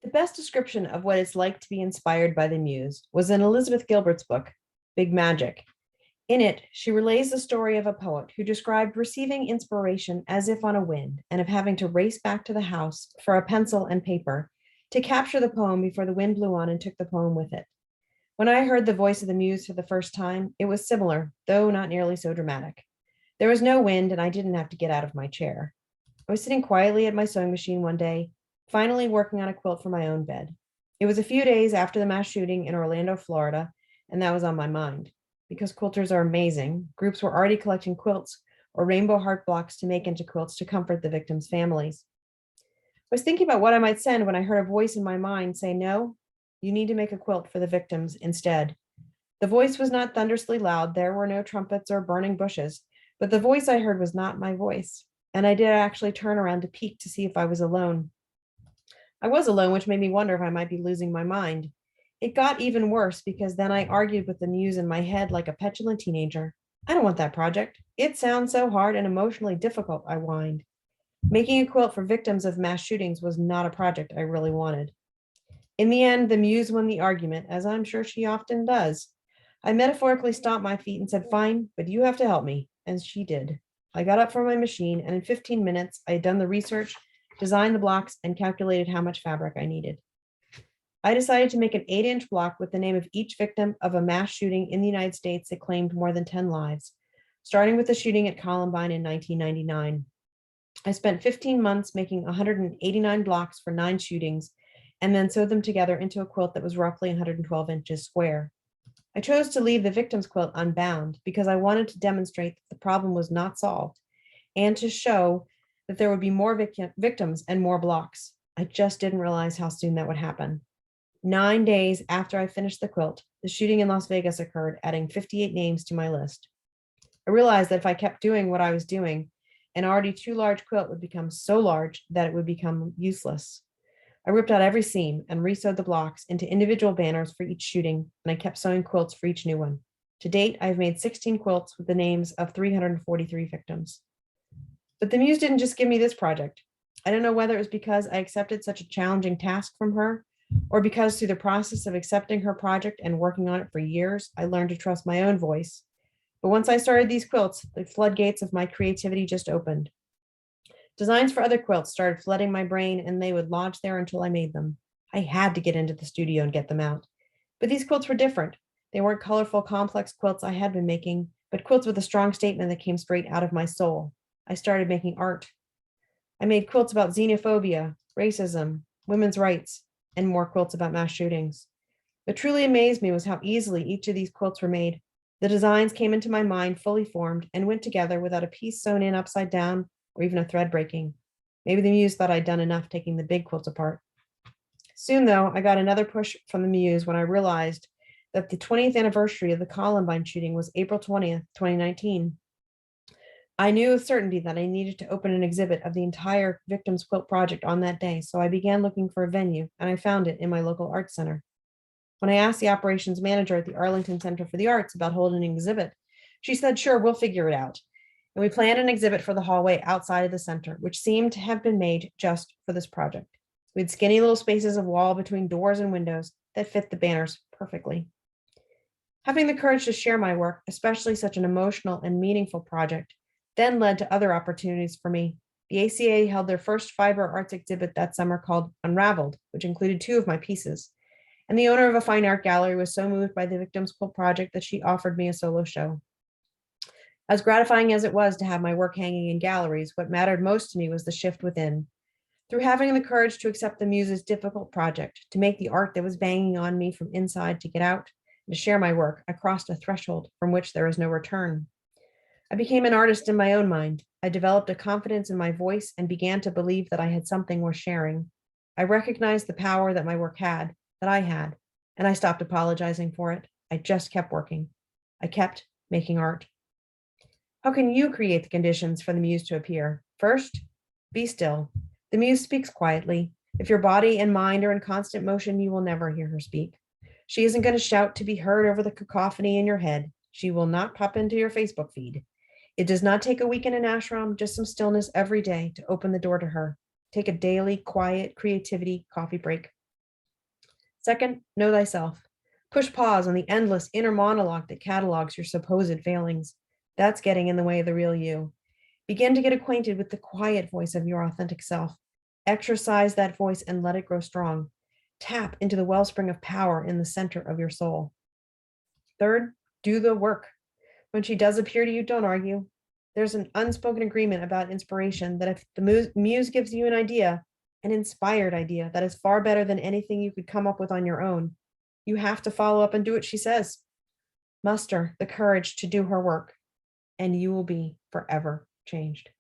The best description of what it's like to be inspired by the Muse was in Elizabeth Gilbert's book, Big Magic. In it, she relays the story of a poet who described receiving inspiration as if on a wind and of having to race back to the house for a pencil and paper to capture the poem before the wind blew on and took the poem with it. When I heard the voice of the Muse for the first time, it was similar, though not nearly so dramatic. There was no wind, and I didn't have to get out of my chair. I was sitting quietly at my sewing machine one day, finally working on a quilt for my own bed. It was a few days after the mass shooting in Orlando, Florida, and that was on my mind. Because quilters are amazing, groups were already collecting quilts or rainbow heart blocks to make into quilts to comfort the victims' families. I was thinking about what I might send when I heard a voice in my mind say, "No, you need to make a quilt for the victims instead." The voice was not thunderously loud. There were no trumpets or burning bushes, but the voice I heard was not my voice. And I did actually turn around to peek to see if I was alone. I was alone, which made me wonder if I might be losing my mind. It got even worse because then I argued with the Muse in my head like a petulant teenager. "I don't want that project. It sounds so hard and emotionally difficult," I whined. Making a quilt for victims of mass shootings was not a project I really wanted. In the end, the Muse won the argument, as I'm sure she often does. I metaphorically stomped my feet and said, "Fine, but you have to help me." And she did. I got up from my machine, and in 15 minutes, I had done the research, designed the blocks, and calculated how much fabric I needed. I decided to make an 8-inch block with the name of each victim of a mass shooting in the United States that claimed more than 10 lives, starting with the shooting at Columbine in 1999. I spent 15 months making 189 blocks for 9 shootings and then sewed them together into a quilt that was roughly 112 inches square. I chose to leave the victim's quilt unbound because I wanted to demonstrate that the problem was not solved and to show that there would be more victims and more blocks. I just didn't realize how soon that would happen. 9 days after I finished the quilt, the shooting in Las Vegas occurred, adding 58 names to my list. I realized that if I kept doing what I was doing, an already too large quilt would become so large that it would become useless. I ripped out every seam and resewed the blocks into individual banners for each shooting, and I kept sewing quilts for each new one. To date, I've made 16 quilts with the names of 343 victims. But the Muse didn't just give me this project. I don't know whether it was because I accepted such a challenging task from her, or because through the process of accepting her project and working on it for years, I learned to trust my own voice. But once I started these quilts, the floodgates of my creativity just opened. Designs for other quilts started flooding my brain, and they would lodge there until I made them. I had to get into the studio and get them out. But these quilts were different. They weren't colorful, complex quilts I had been making, but quilts with a strong statement that came straight out of my soul. I started making art. I made quilts about xenophobia, racism, women's rights, and more quilts about mass shootings. What truly amazed me was how easily each of these quilts were made. The designs came into my mind fully formed and went together without a piece sewn in upside down or even a thread breaking. Maybe the Muse thought I'd done enough taking the big quilts apart. Soon, though, I got another push from the Muse when I realized that the 20th anniversary of the Columbine shooting was April 20th, 2019. I knew with certainty that I needed to open an exhibit of the entire Victims Quilt project on that day, so I began looking for a venue, and I found it in my local art center. When I asked the operations manager at the Arlington Center for the Arts about holding an exhibit, she said, "Sure, we'll figure it out." And we planned an exhibit for the hallway outside of the center, which seemed to have been made just for this project. We had skinny little spaces of wall between doors and windows that fit the banners perfectly. Having the courage to share my work, especially such an emotional and meaningful project, then led to other opportunities for me. The ACA held their first fiber arts exhibit that summer called Unraveled, which included 2 of my pieces. And the owner of a fine art gallery was so moved by the Victims Quilt project that she offered me a solo show. As gratifying as it was to have my work hanging in galleries, what mattered most to me was the shift within. Through having the courage to accept the Muse's difficult project, to make the art that was banging on me from inside to get out, and to share my work, I crossed a threshold from which there is no return. I became an artist in my own mind. I developed a confidence in my voice and began to believe that I had something worth sharing. I recognized the power that my work had, that I had, and I stopped apologizing for it. I just kept working. I kept making art. How can you create the conditions for the Muse to appear? First, be still. The Muse speaks quietly. If your body and mind are in constant motion, you will never hear her speak. She isn't going to shout to be heard over the cacophony in your head. She will not pop into your Facebook feed. It does not take a week in an ashram, just some stillness every day to open the door to her. Take a daily, quiet creativity coffee break. Second, know thyself. Push pause on the endless inner monologue that catalogs your supposed failings. That's getting in the way of the real you. Begin to get acquainted with the quiet voice of your authentic self. Exercise that voice and let it grow strong. Tap into the wellspring of power in the center of your soul. Third, do the work. When she does appear to you, don't argue. There's an unspoken agreement about inspiration that if the muse gives you an idea, an inspired idea that is far better than anything you could come up with on your own, you have to follow up and do what she says. Muster the courage to do her work, and you will be forever changed.